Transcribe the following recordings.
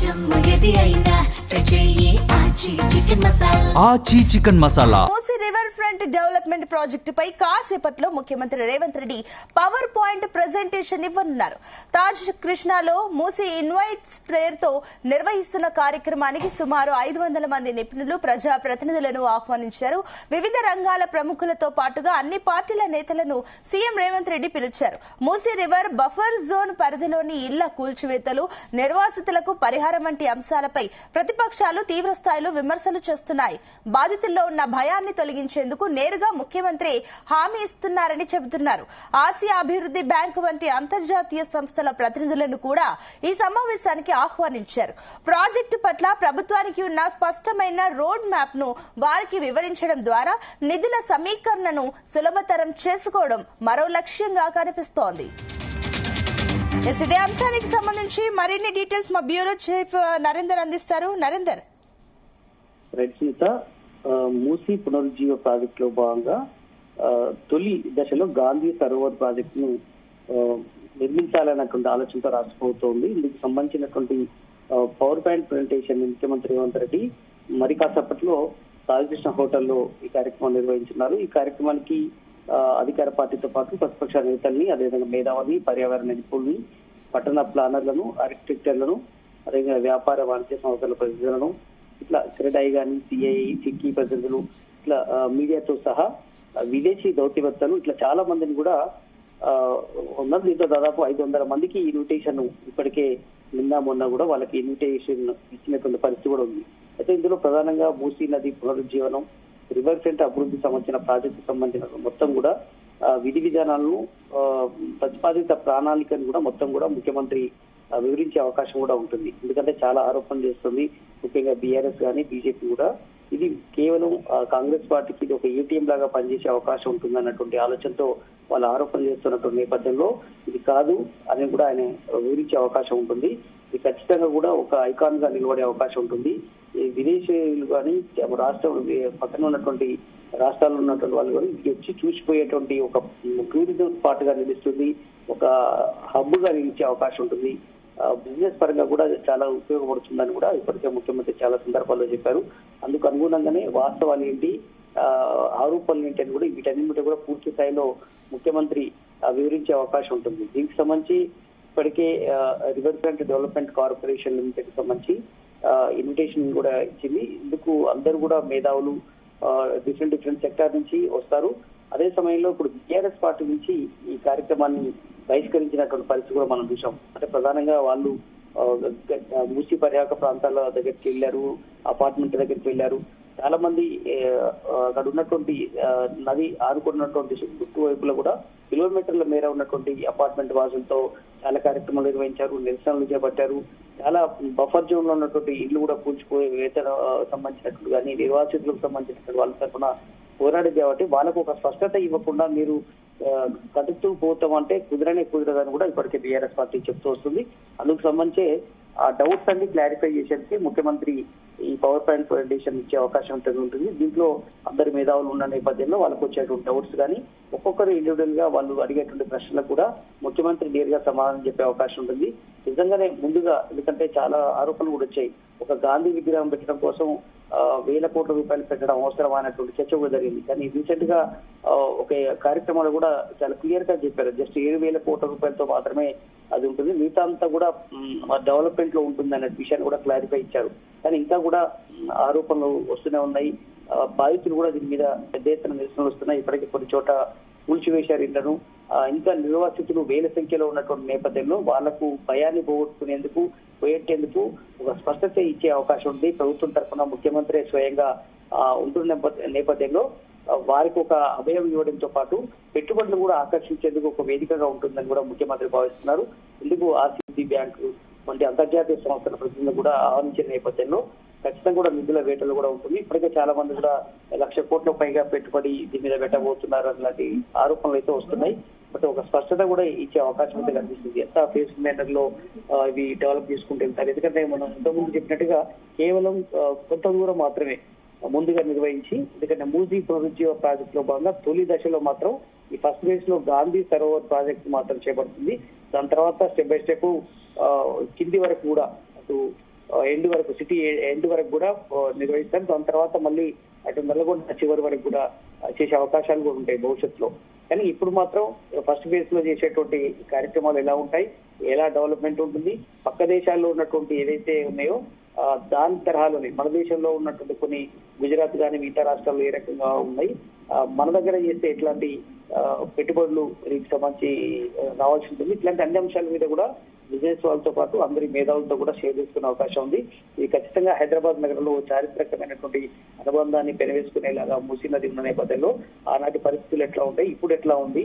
ఆచి chicken masala. Musi river front development project పై కాసేపట్లో ముఖ్యమంత్రి Revanth Reddy power point presentation ఇవ్వనున్నారు. తాజ్ కృష్ణాలో మూసీ ఇన్వైట్స్ పేరుతో నిర్వహిస్తున్న కార్యక్రమానికి సుమారు 500 మంది నిపుణులు, ప్రజా ప్రతినిధులను ఆహ్వానించారు. వివిధ రంగాల ప్రముఖులతో పాటుగా అన్ని పార్టీల నేతలను సీఎం రేవంత్ రెడ్డి పిలిచారు. మూసీ రివర్ బఫర్ జోన్ పరిధిలోని ఇళ్ల కూల్చివేతలు, నిర్వాసితులకు పరిహారం వంటి అంశాలపై ప్రతిపక్షాలు తీవ్ర స్థాయిలో విమర్శలు చేస్తున్నాయి. బాధితుల్లో ఉన్న భయాన్ని తొలగించేందుకు నేరుగా ముఖ్యమంత్రి హామీ ఇస్తున్నారని చెబుతున్నారు. ఆసియా అభివృద్ధి బ్యాంకు వంటి అంతర్జాతీయ సంస్థల ప్రతినిధులను కూడా ఈ సమావేశానికి ఆహ్వానించారు. ప్రాజెక్టు పట్ల ప్రభుత్వానికి ఉన్న స్పష్టమైన రోడ్ మ్యాప్ ను వారికి వివరించడం ద్వారా నిధుల సమీకరణను సులభతరం చేసుకోవడం మరో లక్ష్యంగా కనిపిస్తోంది. ఇదే అంశానికి సంబంధించి మరిన్ని డీటెయిల్స్ మా బ్యూరో చీఫ్ నరేందర్ అందిస్తారు. నరేందర్, మూసీ పునరుజ్జీవ ప్రాజెక్ట్ లో భాగంగా తొలి దశలో గాంధీ సరోవర్ ప్రాజెక్ట్ ను నిర్మించాలన్నటువంటి ఆలోచనతో రాష్ట్ర ప్రభుత్వం ఉంది. ఇందుకు సంబంధించినటువంటి పవర్ పాయింట్ ప్రెజెంటేషన్ ముఖ్యమంత్రి రేవంత్ రెడ్డి మరి కాసేపట్లో రాజకృష్ణ హోటల్లో ఈ కార్యక్రమం నిర్వహించున్నారు. ఈ కార్యక్రమానికి అధికార పార్టీతో పాటు ప్రతిపక్ష నేతల్ని, అదేవిధంగా మేధావుల్ని, పర్యావరణ నిపుణుల్ని, పట్టణ ప్లానర్లను, ఆర్కిటెక్టర్లను, అదేవిధంగా వ్యాపార వాణిజ్య సంస్థల ప్రతినిధులను, ఇట్లా క్రెడాయి గాని, సిఐ, ఫిక్కీ ప్రతినిధులు, ఇట్లా మీడియాతో సహా విదేశీ దౌత్యవేత్తలు, ఇట్లా చాలా మందిని కూడా ఉన్నారు. దీంతో దాదాపు 500 మందికి ఇన్విటేషన్ ఇప్పటికే నిన్న మొన్న కూడా వాళ్ళకి ఇన్విటేషన్ ఇచ్చినటువంటి పరిస్థితి కూడా ఉంది. అయితే ఇందులో ప్రధానంగా మూసీ నది పునరుజ్జీవనం, రివర్ ఫ్రంట్ అభివృద్ధి సంబంధించిన ప్రాజెక్టు సంబంధించిన మొత్తం కూడా విధి విధానాలను, ప్రతిపాదిత ప్రణాళికను కూడా మొత్తం కూడా ముఖ్యమంత్రి వివరించే అవకాశం కూడా ఉంటుంది. ఎందుకంటే చాలా ఆరోపణలు చేస్తుంది, ముఖ్యంగా బీఆర్ఎస్ కానీ బీజేపీ కూడా. ఇది కేవలం కాంగ్రెస్ పార్టీకి ఇది ఒక ఏటీఎం లాగా పనిచేసే అవకాశం ఉంటుంది అన్నటువంటి ఆలోచనతో వాళ్ళు ఆరోపణలు చేస్తున్నటువంటి నేపథ్యంలో ఇది కాదు అని కూడా ఆయన వివరించే అవకాశం ఉంటుంది. ఇది ఖచ్చితంగా కూడా ఒక ఐకాన్ గా నిలబడే అవకాశం ఉంటుంది. విదేశీయులు కానీ రాష్ట్రం పక్కన ఉన్నటువంటి రాష్ట్రాల్లో ఉన్నటువంటి వాళ్ళు కానీ వచ్చి చూసిపోయేటువంటి ఒక టూరిజం స్పాట్ గా నిలుస్తుంది, ఒక హబ్ గా నిలిచే అవకాశం ఉంటుంది. బిజినెస్ పరంగా కూడా చాలా ఉపయోగపడుతుందని కూడా ఇప్పటికే ముఖ్యమంత్రి చాలా సందర్భాల్లో చెప్పారు. అందుకు అనుగుణంగానే వాస్తవాలు ఏంటి, ఆరోపణలు ఏంటి అని కూడా వీటన్నింటి కూడా పూర్తి స్థాయిలో ముఖ్యమంత్రి వివరించే అవకాశం ఉంటుంది. దీనికి సంబంధించి ఇప్పటికే river front development corporation limited సంబంధించి ఇన్విటేషన్ కూడా ఇచ్చింది. ఇందుకు అందరూ కూడా మేధావులు డిఫరెంట్ సెక్టార్ నుంచి వస్తారు. అదే సమయంలో ఇప్పుడు బీఆర్ఎస్ పార్టీ నుంచి ఈ కార్యక్రమాన్ని బహిష్కరించినటువంటి పరిస్థితి కూడా మనం చూసాం. అంటే ప్రధానంగా వాళ్ళు మూసీ పర్యాటక ప్రాంతాల దగ్గరికి వెళ్ళారు, అపార్ట్మెంట్ దగ్గరికి వెళ్ళారు. చాలా మంది అక్కడ ఉన్నటువంటి నది ఆనుకున్నటువంటి చుట్టూ వైపులో కూడా కిలోమీటర్ల మేర ఉన్నటువంటి అపార్ట్మెంట్ వాసులతో చాలా కార్యక్రమాలు నిర్వహించారు, నిరసనలు చేపట్టారు. చాలా బఫర్ జోన్ లో ఉన్నటువంటి ఇళ్లు కూడా కూల్చిపోయే వేతన సంబంధించినట్టు కానీ నిర్వాసితులకు సంబంధించినటువంటి వాళ్ళ తరఫున పోరాడేది కాబట్టి వాళ్ళకు ఒక స్పష్టత ఇవ్వకుండా మీరు కదుపుతూ పోతామంటే కుదరదని కూడా ఇప్పటికే బీఆర్ఎస్ పార్టీ చెప్తూ వస్తుంది. అందుకు సంబంధించి ఆ డౌట్స్ అన్ని క్లారిఫై చేసేందుకు ముఖ్యమంత్రి ఈ పవర్ పాయింట్ ప్రెజెంటేషన్ ఇచ్చే అవకాశం ఉంటుంది. దీంట్లో అందరి మేధావులు ఉన్న నేపథ్యంలో వాళ్ళకు వచ్చేటువంటి డౌట్స్ కానీ ఒక్కొక్కరు ఇండివిజువల్ గా వాళ్ళు అడిగేటువంటి ప్రశ్నలకు కూడా ముఖ్యమంత్రి నేరుగా సమాధానం చెప్పే అవకాశం ఉంటుంది. నిజంగానే ముందుగా, ఎందుకంటే చాలా ఆరోపణలు కూడా వచ్చాయి, ఒక గాంధీ విగ్రహం పెట్టడం కోసం 1000 కోట్ల రూపాయలు పెట్టడం అవసరమైనటువంటి చర్చ కూడా జరిగింది. కానీ రీసెంట్ గా ఒక కార్యక్రమాలు కూడా చాలా క్లియర్ గా చెప్పారు, జస్ట్ 7,000 కోట్ల రూపాయలతో మాత్రమే అది ఉంటుంది, మిగతా అంతా కూడా డెవలప్మెంట్ లో ఉంటుంది అనే విషయాన్ని కూడా క్లారిఫై ఇచ్చారు. కానీ ఇంకా కూడా ఆరోపణలు వస్తూనే ఉన్నాయి. బాధితులు కూడా దీని మీద పెద్ద ఎత్తున నిరసనలు వస్తున్నాయి. ఇప్పటికీ కొన్ని చోట కూల్చివేశారు ఇళ్లను. ఇంకా నిర్వాసితులు వేల సంఖ్యలో ఉన్నటువంటి నేపథ్యంలో వాళ్లకు భయాన్ని పోగొట్టేందుకు ఒక స్పష్టత ఇచ్చే అవకాశం ఉంది. ప్రభుత్వం తరఫున ముఖ్యమంత్రి స్వయంగా ఉంటున్న నేపథ్యంలో వారికి ఒక అభయం ఇవ్వడంతో పాటు పెట్టుబడులు కూడా ఆకర్షించేందుకు ఒక వేదికగా ఉంటుందని కూడా ముఖ్యమంత్రి భావిస్తున్నారు. ఇందుకు ఆసియా బ్యాంకు వంటి అంతర్జాతీయ సంస్థల ప్రతినిధులు కూడా ఆహ్వానించిన నేపథ్యంలో ఖచ్చితంగా కూడా నిధుల వేటలు కూడా ఉంటుంది. ఇప్పటికే చాలా మంది కూడా 1,00,000 కోట్ల పైగా పెట్టుబడి దీని మీద పెట్టబోతున్నారు అలాంటి ఆరోపణలు అయితే వస్తున్నాయి. బట్ ఒక స్పష్టత కూడా ఇచ్చే అవకాశం అయితే కనిపిస్తుంది. ఎంత ఫేస్ మేనర్ లో ఇవి డెవలప్ చేసుకుంటూ వెళ్తారు. ఎందుకంటే మనం ఇంతకుముందు చెప్పినట్టుగా కేవలం కొంత దూరం మాత్రమే ముందుగా నిర్వహించి, ఎందుకంటే మూసీ పునరుజ్జీవ ప్రాజెక్ట్ లో భాగంగా తొలి దశలో మాత్రం ఈ ఫస్ట్ ఫేజ్ లో గాంధీ సరోవర్ ప్రాజెక్ట్ మాత్రం చేపడుతుంది. దాని తర్వాత స్టెప్ బై స్టెప్ కింది వరకు కూడా అటు ఎండ్ వరకు, సిటీ ఎండ్ వరకు కూడా నిర్వహిస్తారు. దాని తర్వాత మళ్ళీ అటు నల్లగొండ చివరి వరకు కూడా చేసే అవకాశాలు కూడా ఉంటాయి భవిష్యత్తులో. కానీ ఇప్పుడు మాత్రం ఫస్ట్ ఫేజ్ లో చేసేటువంటి కార్యక్రమాలు ఎలా ఉంటాయి, ఎలా డెవలప్మెంట్ ఉంటుంది, పక్క దేశాల్లో ఉన్నటువంటి ఏదైతే ఉన్నాయో దాని తరహాలోనే మన దేశంలో ఉన్నటువంటి కొన్ని గుజరాత్ కానీ మిగతా రాష్ట్రాల్లో ఏ రకంగా ఉన్నాయి, మన దగ్గర చేస్తే ఎట్లాంటి పెట్టుబడులు వీటికి సంబంధించి రావాల్సి ఉంటుంది, ఇట్లాంటి అన్ని అంశాల మీద కూడా బిజినెస్ వాళ్ళతో పాటు అందరి మేధావులతో కూడా షేర్ చేసుకునే అవకాశం ఉంది. ఇది ఖచ్చితంగా హైదరాబాద్ నగరంలో చారిత్రకమైనటువంటి అనుబంధాన్ని పెనవేసుకునేలాగా మూసీ నది ఉన్న నేపథ్యంలో ఆనాటి పరిస్థితులు ఎట్లా ఉంటాయి, ఇప్పుడు ఎట్లా ఉంది,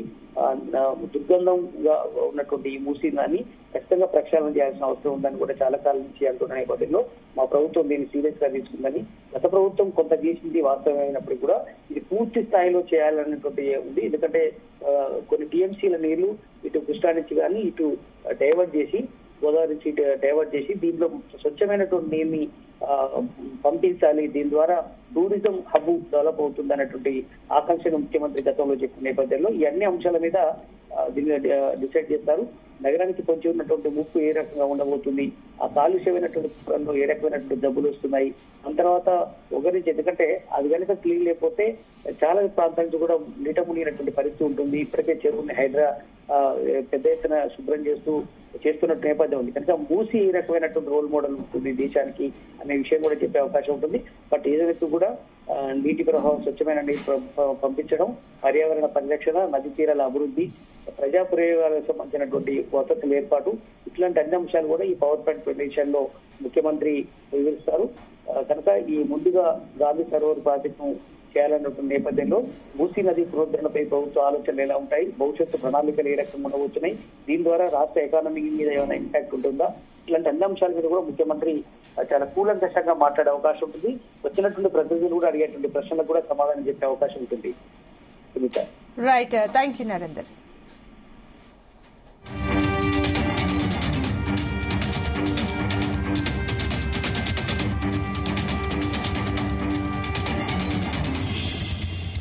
దుర్గంధంగా ఉన్నటువంటి ఈ మూసీ నదిని ఖచ్చితంగా ప్రక్షాళన చేయాల్సిన అవసరం ఉందని కూడా చాలా కాలం నుంచి అంటున్న నేపథ్యంలో మా ప్రభుత్వం దీన్ని సీరియస్ గా తీసుకుందని, గత ప్రభుత్వం కొంత చేసింది వాస్తవమైనప్పటికీ కూడా ఇది పూర్తి స్థాయిలో చేయాలన్నటువంటి ఉంది. ఎందుకంటే కొన్ని టీఎంసీల నీళ్లు ఇటు కృష్ణా నుంచి కానీ ఇటు డైవర్ట్ చేసి గోదావరి నుంచి డైవర్ట్ చేసి దీంట్లో స్వచ్ఛమైనటువంటి నీరుని పంపించాలి, దీని ద్వారా టూరిజం హబ్ డెవలప్ అవుతుంది అన్నటువంటి ఆకాంక్షను ముఖ్యమంత్రి గతంలో చెప్పిన నేపథ్యంలో ఈ అన్ని అంశాల మీద దీన్ని డిసైడ్ చేస్తారు. నగరానికి పొంచి ఉన్నటువంటి ముప్పు ఏ రకంగా ఉండబోతుంది, ఆ కాలుష్యమైనటువంటి ఏ రకమైనటువంటి జబ్బులు వస్తున్నాయి, దాని తర్వాత ఒకరించి, ఎందుకంటే అది కనుక క్లీన్ లేకపోతే చాలా ప్రాంతాల నుంచి కూడా నీట మునిగినటువంటి పరిస్థితి ఉంటుంది. ఇప్పటికే చెరువుని హైడ్రా పెద్ద ఎత్తున శుభ్రం చేస్తున్నట్టు నేపథ్యం ఉంది. కనుక మూసి ఏ రకమైనటువంటి రోల్ మోడల్ ఉంటుంది దేశానికి అనే విషయం కూడా చెప్పే అవకాశం ఉంటుంది. బట్ ఏదైతే కూడా నీటి ప్రవాహం, స్వచ్ఛమైన నీటి పంపించడం, పర్యావరణ పరిరక్షణ, నది తీరాల అభివృద్ధి, ప్రజా ప్రయోగాలకు సంబంధించినటువంటి వసతుల ఏర్పాటు, ఇట్లాంటి అన్ని అంశాలు కూడా ఈ పవర్ పాయింట్ ప్రెజెంటేషన్ లో ముఖ్యమంత్రి వివరిస్తారు. కనుక ఈ ముందుగా గాంధీ సరోవర్ ప్రాజెక్టును చేయాలన్నటువంటి నేపథ్యంలో మూసీ నది పునరుద్ధరణపై ప్రభుత్వ ఆలోచనలు ఎలా ఉంటాయి, భవిష్యత్తు ప్రణాళికలు ఏ రకంగా ఉండబోతున్నాయి, దీని ద్వారా రాష్ట్ర ఎకానమీ మీద ఏమైనా ఇంపాక్ట్ ఉంటుందా, ఇట్లాంటి అన్ని అంశాల మీద కూడా ముఖ్యమంత్రి చాలా కూలంకషంగా మాట్లాడే అవకాశం ఉంటుంది. వచ్చినటువంటి ప్రతినిధులు కూడా అడిగేటువంటి ప్రశ్నలకు కూడా సమాధానం చెప్పే అవకాశం ఉంటుంది. Right, thank you Narender.